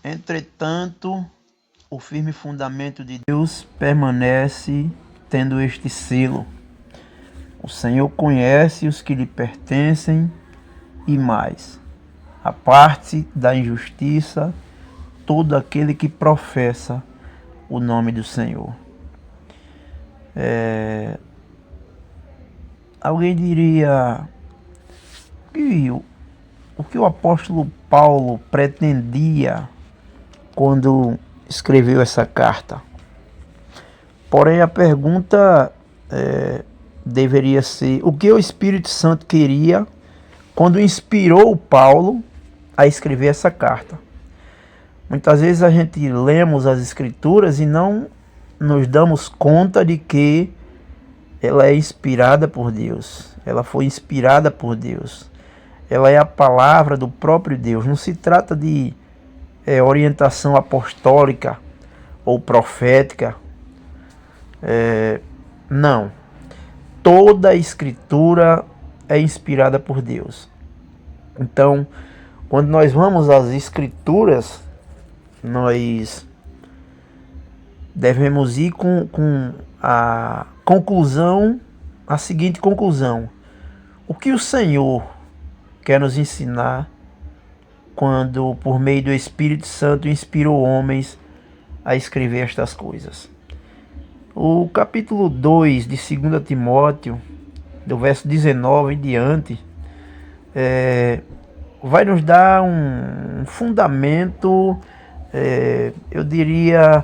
Entretanto, o firme fundamento de Deus permanece tendo este selo. O Senhor conhece os que lhe pertencem e mais. A parte da injustiça, todo aquele que professa o nome do Senhor. Alguém diria que o que o apóstolo Paulo pretendia quando escreveu essa carta. Porém, a pergunta deveria ser: o que o Espírito Santo queria quando inspirou Paulo a escrever essa carta? Muitas vezes a gente lemos as Escrituras e não nos damos conta de que ela é inspirada por Deus. Ela foi inspirada por Deus. Ela é a palavra do próprio Deus. Não se trata de orientação apostólica ou profética. Não. Toda a Escritura é inspirada por Deus. Então, quando nós vamos às Escrituras, nós devemos ir com a conclusão, a seguinte conclusão: o que o Senhor quer nos ensinar quando, por meio do Espírito Santo, inspirou homens a escrever estas coisas? O capítulo 2 de 2 Timóteo, do verso 19 em diante, vai nos dar um fundamento, eu diria,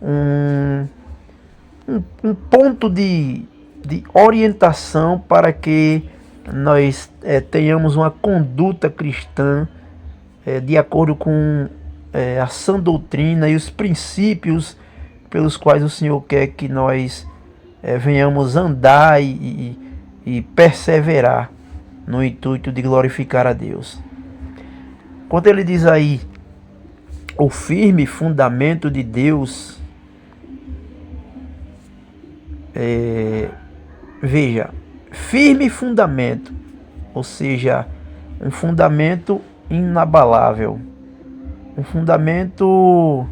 um ponto de orientação para que nós tenhamos uma conduta cristã de acordo com a sã doutrina e os princípios pelos quais o Senhor quer que nós venhamos andar e perseverar no intuito de glorificar a Deus. Quando ele diz aí, o firme fundamento de Deus, veja, firme fundamento, ou seja, um fundamento inabalável, um fundamento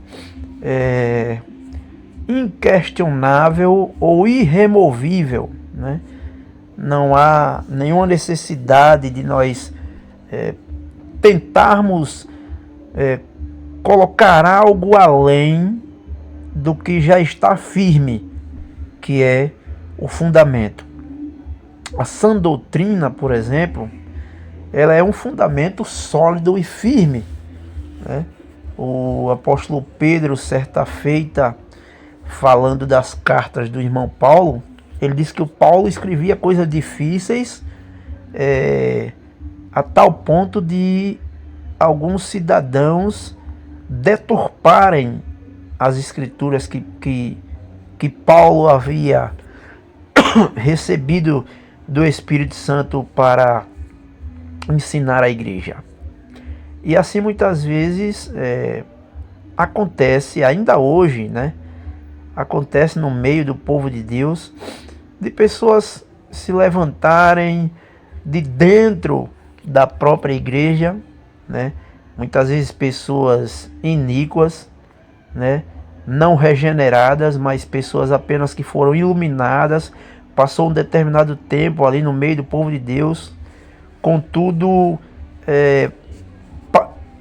inquestionável ou irremovível, né? Não há nenhuma necessidade de nós tentarmos colocar algo além do que já está firme, que é o fundamento. A sã doutrina, por exemplo, ela é um fundamento sólido e firme, né? O apóstolo Pedro, certa feita, falando das cartas do irmão Paulo, ele disse que o Paulo escrevia coisas difíceis a tal ponto de alguns cidadãos deturparem as escrituras que Paulo havia recebido do Espírito Santo para ensinar a igreja. E assim muitas vezes acontece ainda hoje, né? Acontece no meio do povo de Deus, de pessoas se levantarem de dentro da própria igreja, né? Muitas vezes pessoas iníquas, né? Não regeneradas, mas pessoas apenas que foram iluminadas, passou um determinado tempo ali no meio do povo de Deus, contudo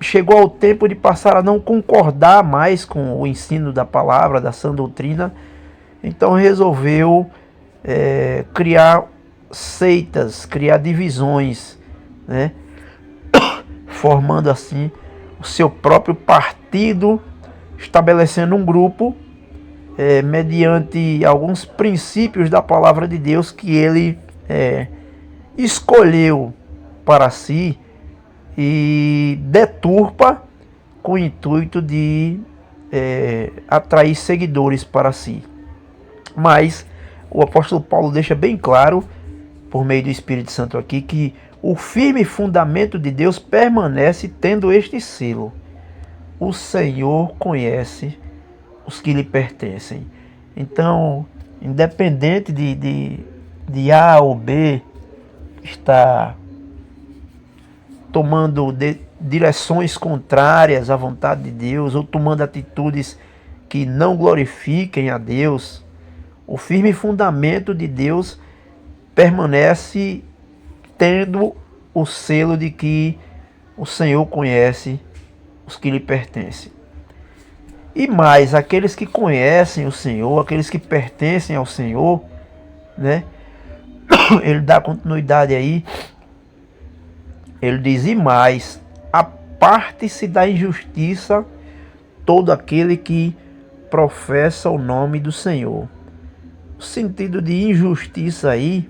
chegou ao tempo de passar a não concordar mais com o ensino da palavra, da sã doutrina, então resolveu criar seitas, criar divisões, né? Formando assim o seu próprio partido, estabelecendo um grupo mediante alguns princípios da palavra de Deus que ele escolheu para si e deturpa com o intuito de atrair seguidores para si. Mas o apóstolo Paulo deixa bem claro, por meio do Espírito Santo aqui, que o firme fundamento de Deus permanece tendo este selo: o Senhor conhece os que lhe pertencem. Então, independente de A ou B estar tomando direções contrárias à vontade de Deus, ou tomando atitudes que não glorifiquem a Deus, o firme fundamento de Deus permanece tendo o selo de que o Senhor conhece os que lhe pertencem. E mais, aqueles que conhecem o Senhor, aqueles que pertencem ao Senhor, né? Ele dá continuidade aí. Ele diz: e mais, aparte-se da injustiça todo aquele que professa o nome do Senhor. O sentido de injustiça aí,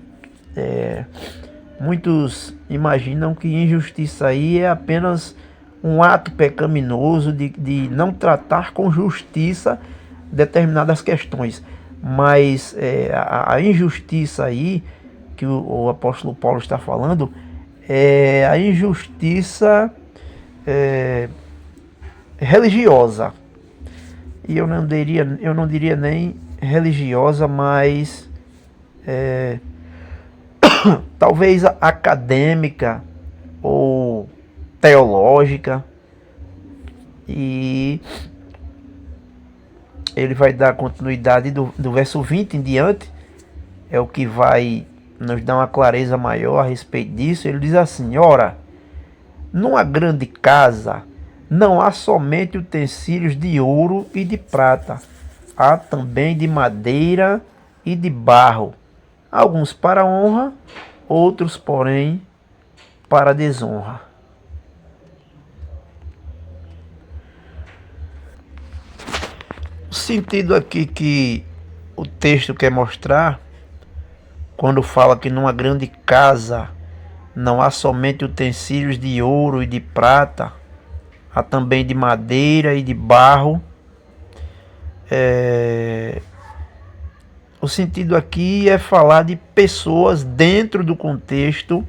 muitos imaginam que injustiça aí é apenas um ato pecaminoso de não tratar com justiça determinadas questões. Mas a injustiça aí que o apóstolo Paulo está falando é a injustiça religiosa. E eu não diria nem religiosa, mas talvez acadêmica ou teológica. E ele vai dar continuidade do verso 20 em diante, é o que vai nos dar uma clareza maior a respeito disso. Ele diz assim: ora, numa grande casa não há somente utensílios de ouro e de prata, há também de madeira e de barro, alguns para honra, outros, porém, para desonra. O sentido aqui que o texto quer mostrar, quando fala que numa grande casa não há somente utensílios de ouro e de prata, há também de madeira e de barro. O sentido aqui é falar de pessoas dentro do contexto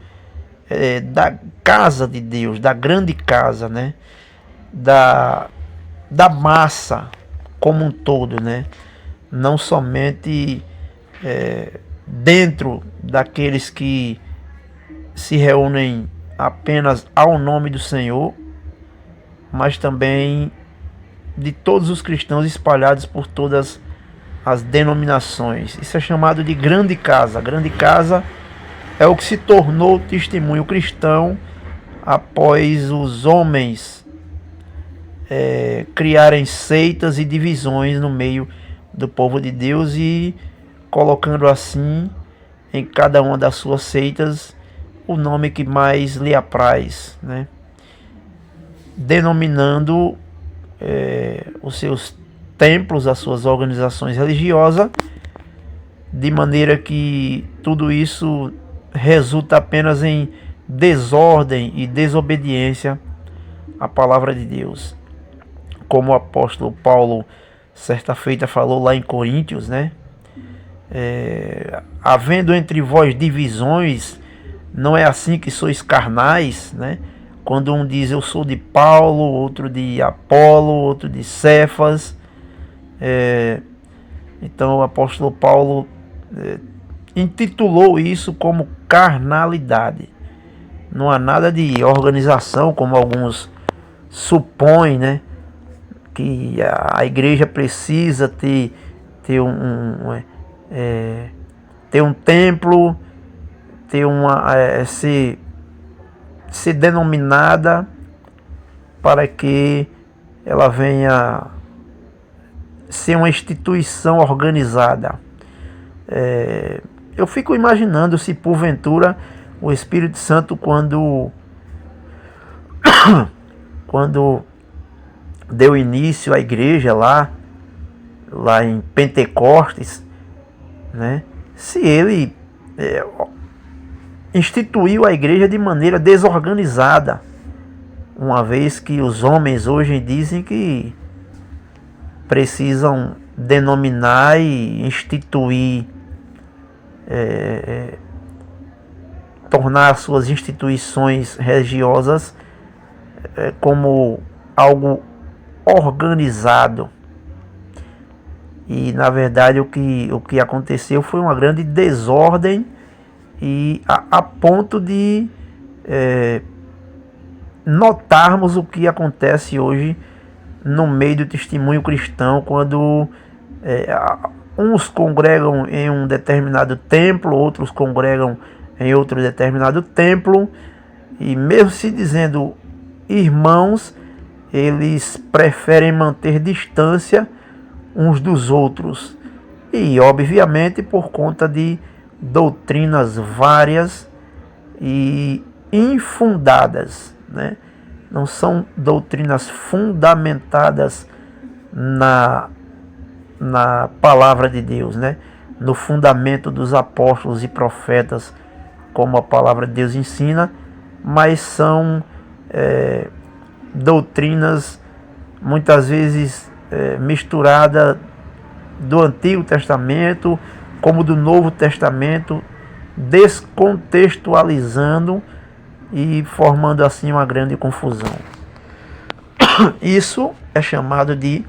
da casa de Deus, da grande casa, né? Da massa como um todo, né? Não somente dentro daqueles que se reúnem apenas ao nome do Senhor, mas também de todos os cristãos espalhados por todas as denominações. Isso é chamado de grande casa. A grande casa é o que se tornou o testemunho cristão após os homens criarem seitas e divisões no meio do povo de Deus e colocando assim em cada uma das suas seitas o nome que mais lhe apraz, né? Denominando os seus templos, as suas organizações religiosas, de maneira que tudo isso resulta apenas em desordem e desobediência à palavra de Deus. Como o apóstolo Paulo certa feita falou lá em Coríntios, né? Havendo entre vós divisões, não é assim que sois carnais, né? Quando um diz eu sou de Paulo, outro de Apolo, outro de Cefas. Então o apóstolo Paulo intitulou isso como carnalidade. Não há nada de organização, como alguns supõem, né? Que a igreja precisa ter um templo, ter ser denominada para que ela venha ser uma instituição organizada. Eu fico imaginando se porventura o Espírito Santo, quando deu início à igreja lá em Pentecostes, né? Se ele instituiu a igreja de maneira desorganizada, uma vez que os homens hoje dizem que precisam denominar e instituir, tornar suas instituições religiosas como algo organizado. E na verdade o que aconteceu foi uma grande desordem, e a ponto de notarmos o que acontece hoje no meio do testemunho cristão, quando uns congregam em um determinado templo, outros congregam em outro determinado templo, e mesmo se dizendo irmãos, eles preferem manter distância uns dos outros, e obviamente por conta de doutrinas várias e infundadas, né? Não são doutrinas fundamentadas na palavra de Deus, né? No fundamento dos apóstolos e profetas, como a palavra de Deus ensina, mas são doutrinas muitas vezes misturadas do Antigo Testamento como do Novo Testamento, descontextualizando e formando assim uma grande confusão. Isso é chamado de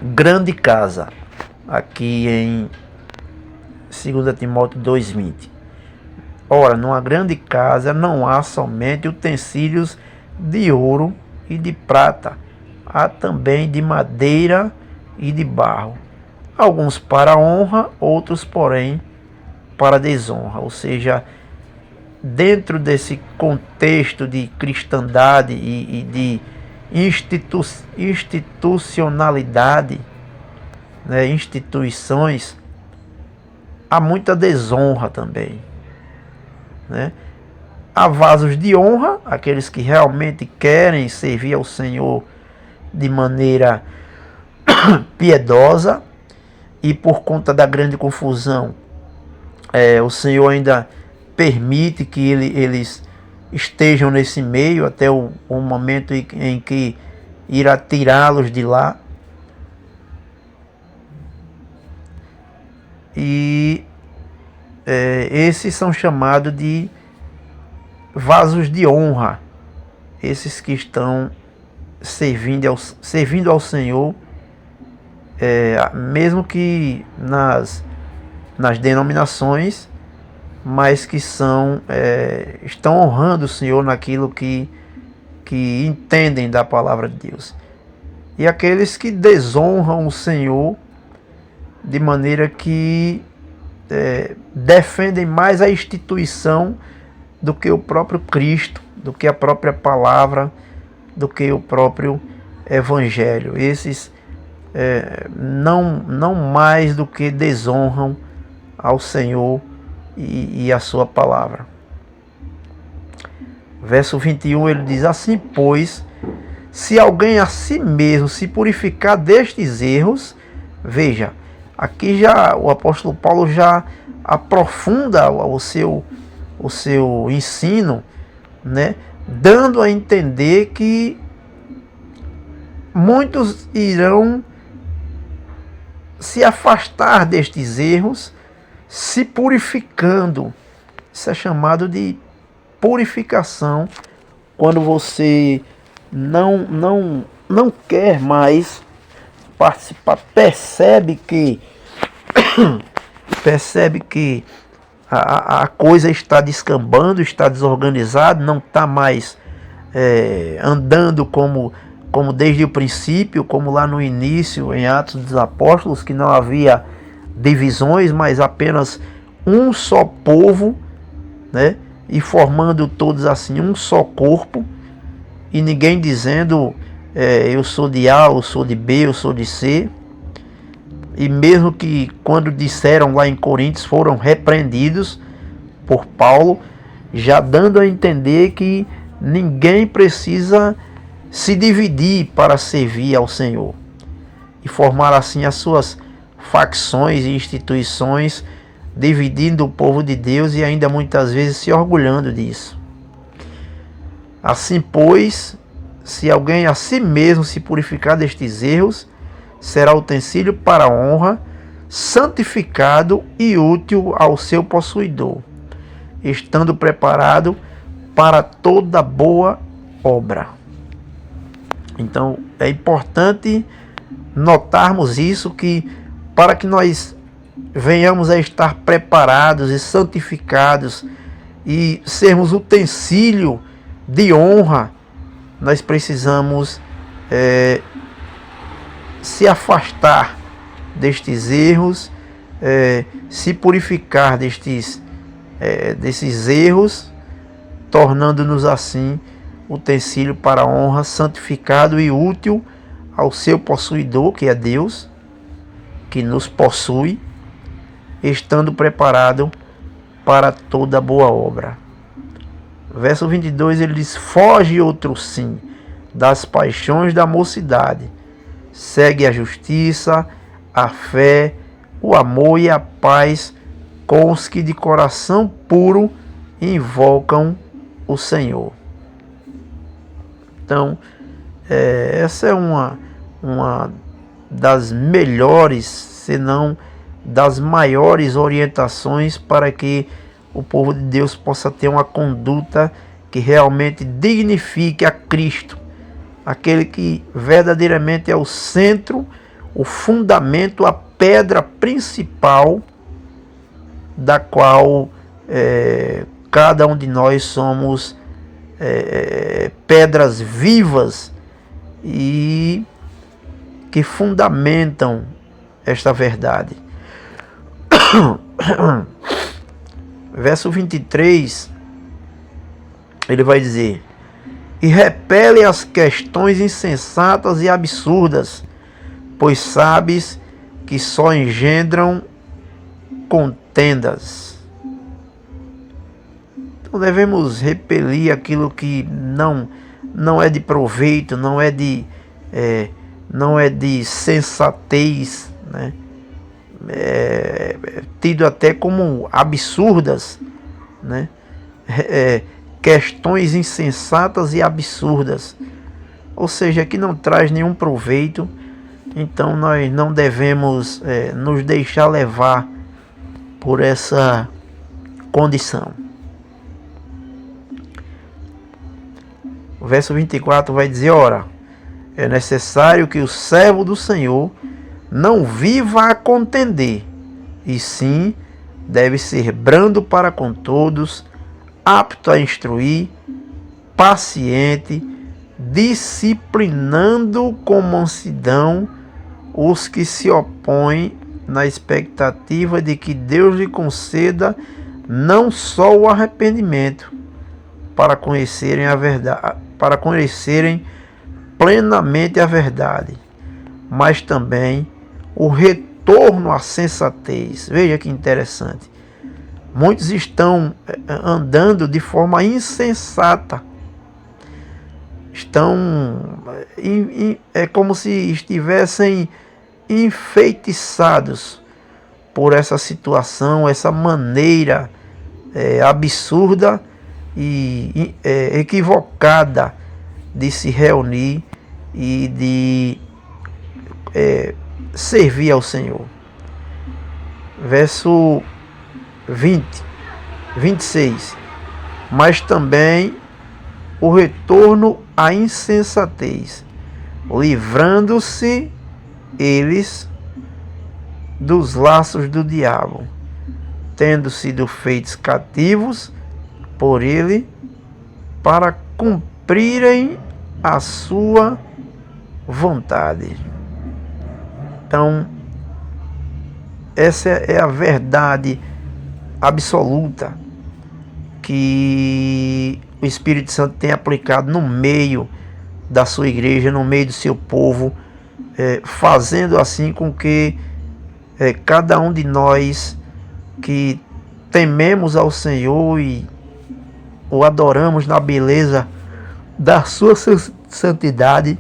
grande casa, aqui em 2 Timóteo 2,20. Ora, numa grande casa não há somente utensílios de ouro e de prata, há também de madeira e de barro, alguns para honra, outros, porém, para desonra. Ou seja, dentro desse contexto de cristandade e de institucionalidade, né, instituições, há muita desonra também, né? Há vasos de honra, aqueles que realmente querem servir ao Senhor de maneira piedosa, e por conta da grande confusão, o Senhor ainda permite que eles estejam nesse meio até o momento em que irá tirá-los de lá. E esses são chamados de vasos de honra, esses que estão servindo ao Senhor, mesmo que nas denominações, mas que estão honrando o Senhor naquilo que entendem da palavra de Deus. E aqueles que desonram o Senhor de maneira que defendem mais a instituição do que o próprio Cristo, do que a própria palavra, do que o próprio Evangelho. Esses não mais do que desonram ao Senhor e a sua palavra. Verso 21, ele diz: assim, pois, se alguém a si mesmo se purificar destes erros, veja, aqui já o apóstolo Paulo já aprofunda o seu ensino, né, dando a entender que muitos irão se afastar destes erros, se purificando. Isso é chamado de purificação, quando você não quer mais participar, percebe que a coisa está descambando, está desorganizada, não está mais andando como desde o princípio, como lá no início, em Atos dos Apóstolos, que não havia divisões, mas apenas um só povo, né? E formando todos assim um só corpo, e ninguém dizendo eu sou de A, eu sou de B, eu sou de C. E mesmo que quando disseram lá em Coríntios, foram repreendidos por Paulo, já dando a entender que ninguém precisa se dividir para servir ao Senhor, e formar assim as suas facções e instituições, dividindo o povo de Deus e ainda muitas vezes se orgulhando disso. Assim, pois, se alguém a si mesmo se purificar destes erros, será utensílio para a honra, santificado e útil ao seu possuidor, estando preparado para toda boa obra. Então é importante notarmos isso, que para que nós venhamos a estar preparados e santificados e sermos utensílio de honra nós precisamos se afastar destes erros, se purificar desses erros, tornando-nos assim utensílio para a honra, santificado e útil ao seu possuidor, que é Deus, que nos possui, estando preparado para toda boa obra. Verso 22, ele diz: foge outro sim das paixões da mocidade, segue a justiça, a fé, o amor e a paz com os que de coração puro invocam o Senhor. Então, essa é uma das melhores, se não das maiores orientações para que o povo de Deus possa ter uma conduta que realmente dignifique a Cristo, aquele que verdadeiramente é o centro, o fundamento, a pedra principal da qual cada um de nós somos pedras vivas e que fundamentam esta verdade. Verso 23, ele vai dizer: e repele as questões insensatas e absurdas, pois sabes que só engendram contendas. Então devemos repelir aquilo que não é de proveito, não é de sensatez, né? Tido até como absurdas, né? Questões insensatas e absurdas, ou seja, que não traz nenhum proveito. Então nós não devemos nos deixar levar por essa condição. O verso 24 vai dizer: ora, é necessário que o servo do Senhor não viva a contender, e sim deve ser brando para com todos, apto a instruir, paciente, disciplinando com mansidão os que se opõem, na expectativa de que Deus lhe conceda não só o arrependimento, para conhecerem a verdade, para conhecerem plenamente a verdade, mas também o retorno à sensatez. Veja que interessante. Muitos estão andando de forma insensata. É como se estivessem enfeitiçados por essa situação, essa maneira absurda e equivocada de se reunir e de servir ao Senhor. Verso 26. Mas também o retorno à insensatez, livrando-se eles dos laços do diabo, tendo sido feitos cativos por ele para cumprirem a sua vontade. Então, essa é a verdade absoluta que o Espírito Santo tem aplicado no meio da sua igreja, no meio do seu povo, fazendo assim com que cada um de nós que tememos ao Senhor e o adoramos na beleza da sua santidade,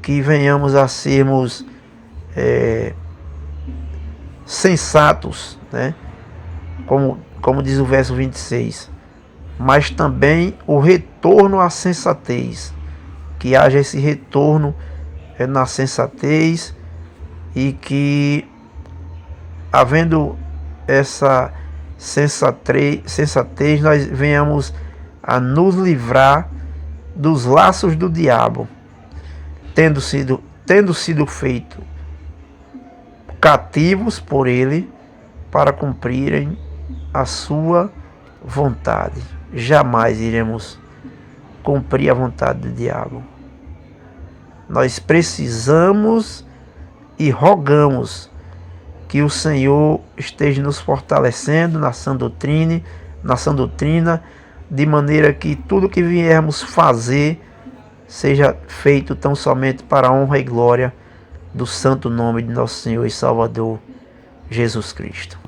que venhamos a sermos sensatos, né? Como diz o verso 26, mas também o retorno à sensatez, que haja esse retorno na sensatez, e que, havendo essa sensatez, nós venhamos a nos livrar dos laços do diabo, tendo sido feito cativos por ele para cumprirem a sua vontade. Jamais iremos cumprir a vontade do diabo. Nós precisamos e rogamos que o Senhor esteja nos fortalecendo na sã doutrina, de maneira que tudo que viermos fazer seja feito tão somente para a honra e glória do santo nome de nosso Senhor e Salvador Jesus Cristo.